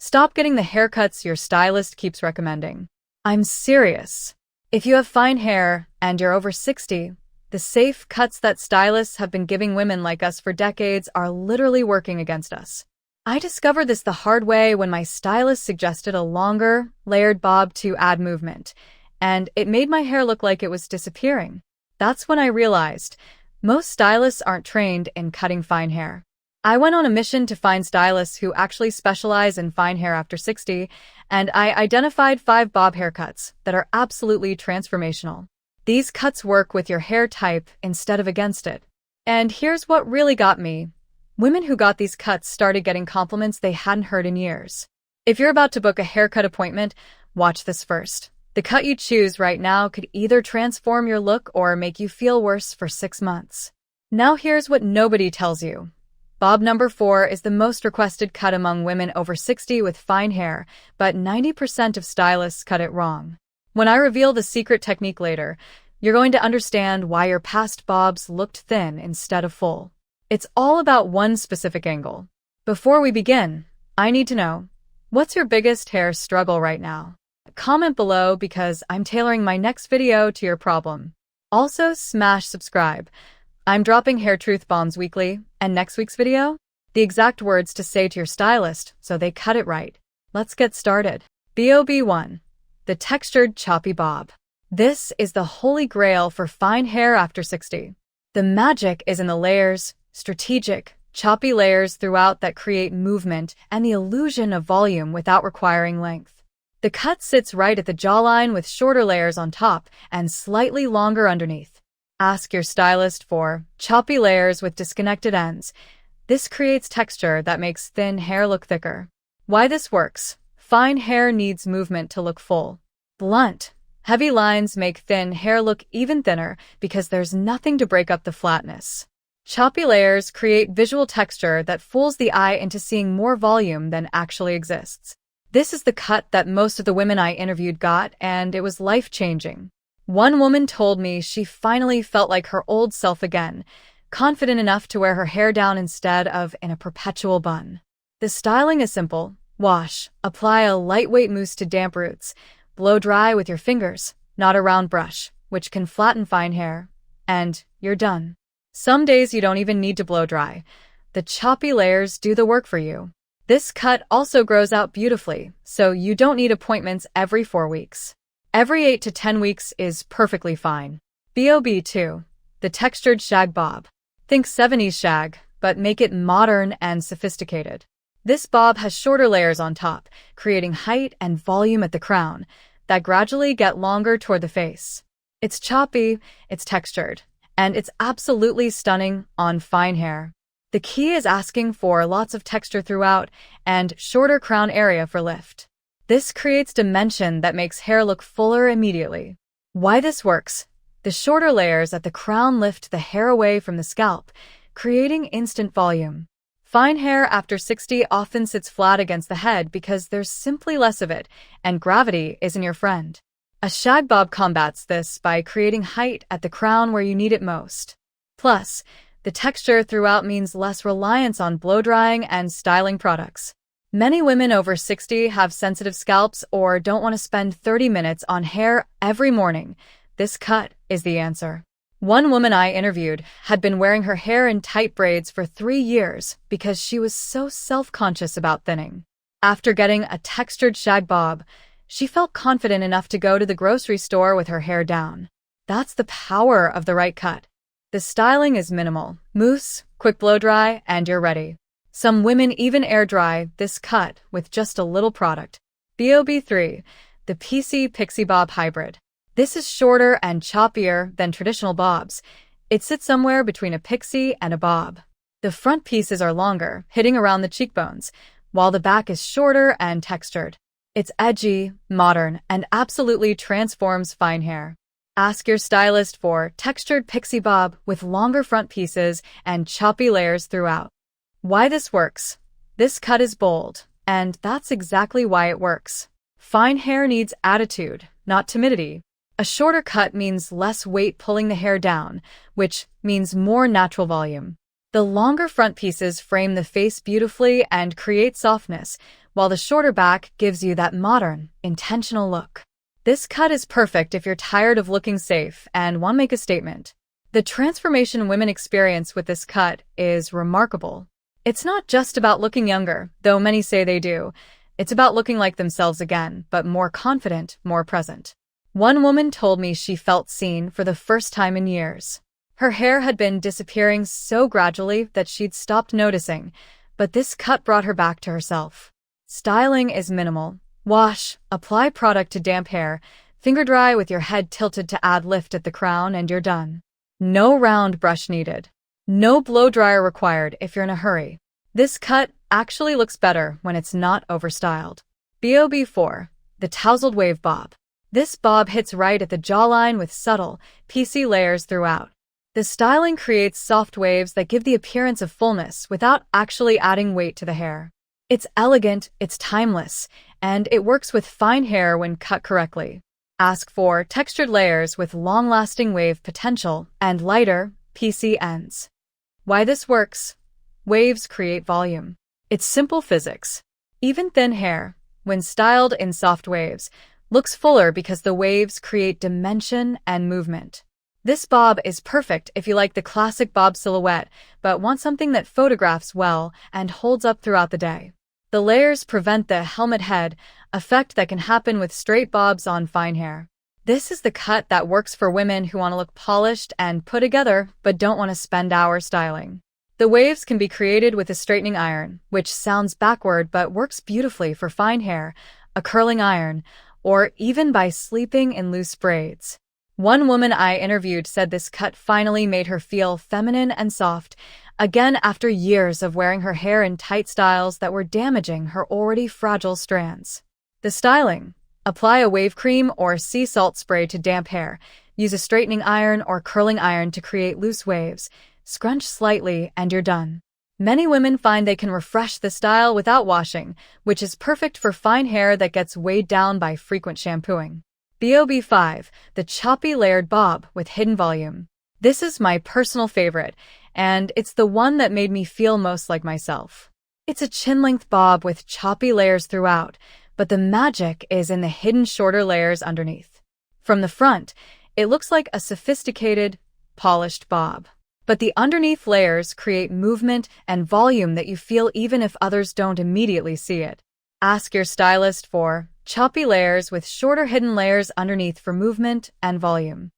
Stop getting the haircuts your stylist keeps recommending. I'm serious. If you have fine hair and you're over 60, the safe cuts that stylists have been giving women like us for decades are literally working against us. I discovered this the hard way when my stylist suggested a longer, layered bob to add movement, and it made my hair look like it was disappearing. That's when I realized most stylists aren't trained in cutting fine hair. I went on a mission to find stylists who actually specialize in fine hair after 60, and I identified 5 bob haircuts that are absolutely transformational. These cuts work with your hair type instead of against it. And here's what really got me. Women who got these cuts started getting compliments they hadn't heard in years. If you're about to book a haircut appointment, watch this first. The cut you choose right now could either transform your look or make you feel worse for 6 months. Now here's what nobody tells you. Bob number 4 is the most requested cut among women over 60 with fine hair, but 90% of stylists cut it wrong. When I reveal the secret technique later, you're going to understand why your past bobs looked thin instead of full. It's all about one specific angle. Before we begin, I need to know, what's your biggest hair struggle right now? Comment below because I'm tailoring my next video to your problem. Also, smash subscribe. I'm dropping hair truth bombs weekly, and next week's video? The exact words to say to your stylist so they cut it right. Let's get started. Bob 1. The textured choppy bob. This is the holy grail for fine hair after 60. The magic is in the layers, strategic, choppy layers throughout that create movement and the illusion of volume without requiring length. The cut sits right at the jawline with shorter layers on top and slightly longer underneath. Ask your stylist for choppy layers with disconnected ends. This creates texture that makes thin hair look thicker. Why this works? Fine hair needs movement to look full. Blunt, heavy lines make thin hair look even thinner because there's nothing to break up the flatness. Choppy layers create visual texture that fools the eye into seeing more volume than actually exists. This is the cut that most of the women I interviewed got, and it was life-changing. One woman told me she finally felt like her old self again, confident enough to wear her hair down instead of in a perpetual bun. The styling is simple. Wash, apply a lightweight mousse to damp roots, blow dry with your fingers, not a round brush, which can flatten fine hair, and you're done. Some days you don't even need to blow dry. The choppy layers do the work for you. This cut also grows out beautifully, so you don't need appointments every 4 weeks. Every 8 to 10 weeks is perfectly fine. Bob 2. The textured shag bob. Think 70s shag, but make it modern and sophisticated. This bob has shorter layers on top, creating height and volume at the crown that gradually get longer toward the face. It's choppy, it's textured, and it's absolutely stunning on fine hair. The key is asking for lots of texture throughout and shorter crown area for lift. This creates dimension that makes hair look fuller immediately. Why this works? The shorter layers at the crown lift the hair away from the scalp, creating instant volume. Fine hair after 60 often sits flat against the head because there's simply less of it, and gravity isn't your friend. A shag bob combats this by creating height at the crown where you need it most. Plus, the texture throughout means less reliance on blow-drying and styling products. Many women over 60 have sensitive scalps or don't want to spend 30 minutes on hair every morning. This cut is the answer. One woman I interviewed had been wearing her hair in tight braids for 3 years because she was so self-conscious about thinning. After getting a textured shag bob, she felt confident enough to go to the grocery store with her hair down. That's the power of the right cut. The styling is minimal. Mousse, quick blow dry, and you're ready. Some women even air dry this cut with just a little product. Bob 3. The Pixie-bob hybrid. This is shorter and choppier than traditional bobs. It sits somewhere between a pixie and a bob. The front pieces are longer, hitting around the cheekbones, while the back is shorter and textured. It's edgy, modern, and absolutely transforms fine hair. Ask your stylist for textured Pixie-bob with longer front pieces and choppy layers throughout. Why this works? This cut is bold, and that's exactly why it works. Fine hair needs attitude, not timidity. A shorter cut means less weight pulling the hair down, which means more natural volume. The longer front pieces frame the face beautifully and create softness, while the shorter back gives you that modern, intentional look. This cut is perfect if you're tired of looking safe and want to make a statement. The transformation women experience with this cut is remarkable. It's not just about looking younger, though many say they do. It's about looking like themselves again, but more confident, more present. One woman told me she felt seen for the first time in years. Her hair had been disappearing so gradually that she'd stopped noticing, but this cut brought her back to herself. Styling is minimal. Wash, apply product to damp hair, finger dry with your head tilted to add lift at the crown, and you're done. No round brush needed. No blow dryer required if you're in a hurry. This cut actually looks better when it's not overstyled. Bob 4, the Tousled Wave Bob. This bob hits right at the jawline with subtle, piecey layers throughout. The styling creates soft waves that give the appearance of fullness without actually adding weight to the hair. It's elegant, it's timeless, and it works with fine hair when cut correctly. Ask for textured layers with long-lasting wave potential and lighter, piecey ends. Why this works? Waves create volume. It's simple physics. Even thin hair, when styled in soft waves, looks fuller because the waves create dimension and movement. This bob is perfect if you like the classic bob silhouette, but want something that photographs well and holds up throughout the day. The layers prevent the helmet head effect that can happen with straight bobs on fine hair. This is the cut that works for women who want to look polished and put together, but don't want to spend hours styling. The waves can be created with a straightening iron, which sounds backward but works beautifully for fine hair, a curling iron, or even by sleeping in loose braids. One woman I interviewed said this cut finally made her feel feminine and soft, again after years of wearing her hair in tight styles that were damaging her already fragile strands. The styling: apply a wave cream or sea salt spray to damp hair, use a straightening iron or curling iron to create loose waves, scrunch slightly, and you're done. Many women find they can refresh the style without washing, which is perfect for fine hair that gets weighed down by frequent shampooing. Bob 5, the Choppy layered bob with hidden volume. This is my personal favorite, and it's the one that made me feel most like myself. It's a chin-length bob with choppy layers throughout, but the magic is in the hidden shorter layers underneath. From the front, it looks like a sophisticated, polished bob. But the underneath layers create movement and volume that you feel even if others don't immediately see it. Ask your stylist for choppy layers with shorter hidden layers underneath for movement and volume.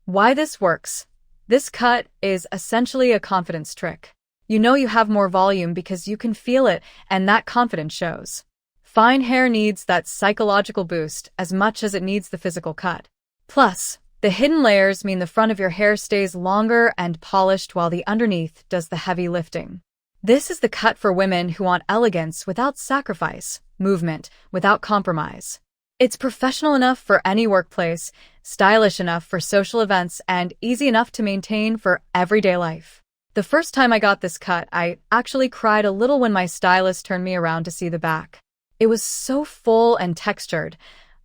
Why this works? This cut is essentially a confidence trick. You know you have more volume because you can feel it, and that confidence shows. Fine hair needs that psychological boost as much as it needs the physical cut. Plus, the hidden layers mean the front of your hair stays longer and polished while the underneath does the heavy lifting. This is the cut for women who want elegance without sacrifice, movement without compromise. It's professional enough for any workplace, stylish enough for social events, and easy enough to maintain for everyday life. The first time I got this cut, I actually cried a little when my stylist turned me around to see the back. It was so full and textured.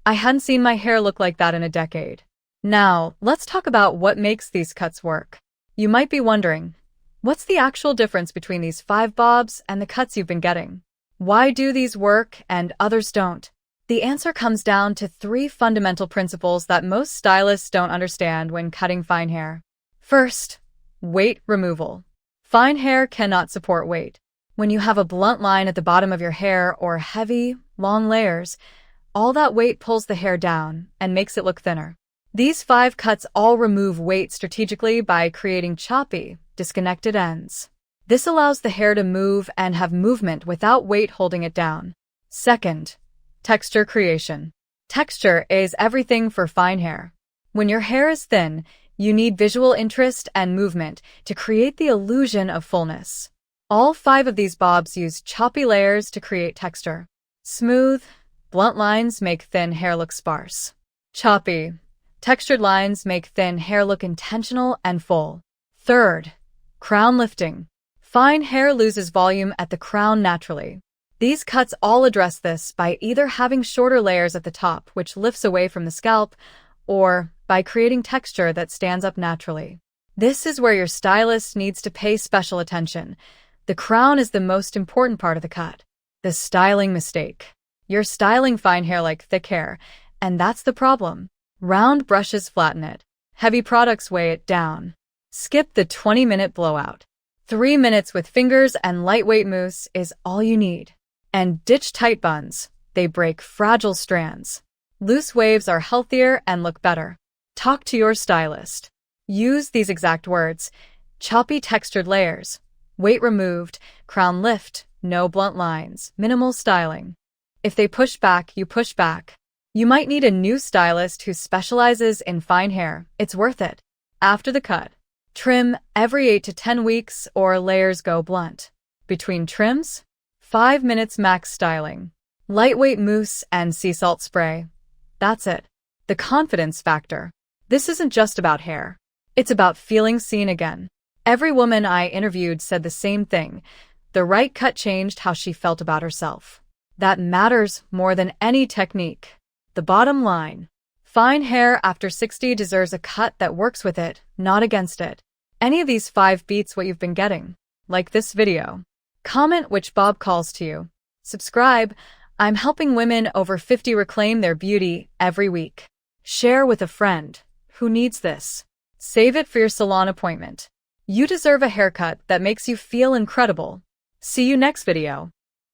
I hadn't seen my hair look like that in a decade. Now, let's talk about what makes these cuts work. You might be wondering, what's the actual difference between these 5 bobs and the cuts you've been getting? Why do these work and others don't? The answer comes down to 3 fundamental principles that most stylists don't understand when cutting fine hair. First, weight removal. Fine hair cannot support weight. When you have a blunt line at the bottom of your hair or heavy, long layers, all that weight pulls the hair down and makes it look thinner. These 5 cuts all remove weight strategically by creating choppy, disconnected ends. This allows the hair to move and have movement without weight holding it down. Second, texture creation. Texture is everything for fine hair. When your hair is thin, you need visual interest and movement to create the illusion of fullness. All 5 of these bobs use choppy layers to create texture. Smooth, blunt lines make thin hair look sparse. Choppy, textured lines make thin hair look intentional and full. Third, crown lifting. Fine hair loses volume at the crown naturally. These cuts all address this by either having shorter layers at the top, which lifts away from the scalp, or by creating texture that stands up naturally. This is where your stylist needs to pay special attention. The crown is the most important part of the cut. The styling mistake. You're styling fine hair like thick hair, and that's the problem. Round brushes flatten it. Heavy products weigh it down. Skip the 20-minute blowout. 3 minutes with fingers and lightweight mousse is all you need. And ditch tight buns. They break fragile strands. Loose waves are healthier and look better. Talk to your stylist. Use these exact words. Choppy textured layers. Weight removed. Crown lift. No blunt lines. Minimal styling. If they push back, you push back. You might need a new stylist who specializes in fine hair. It's worth it. After the cut, trim every 8 to 10 weeks or layers go blunt. Between trims, 5 minutes max styling. Lightweight mousse and sea salt spray. That's it. The confidence factor. This isn't just about hair. It's about feeling seen again. Every woman I interviewed said the same thing. The right cut changed how she felt about herself. That matters more than any technique. The bottom line. Fine hair after 60 deserves a cut that works with it, not against it. Any of these 5 beats what you've been getting. Like this video. Comment which Bob calls to you. Subscribe. I'm helping women over 50 reclaim their beauty every week. Share with a friend who needs this. Save it for your salon appointment. You deserve a haircut that makes you feel incredible. See you next video.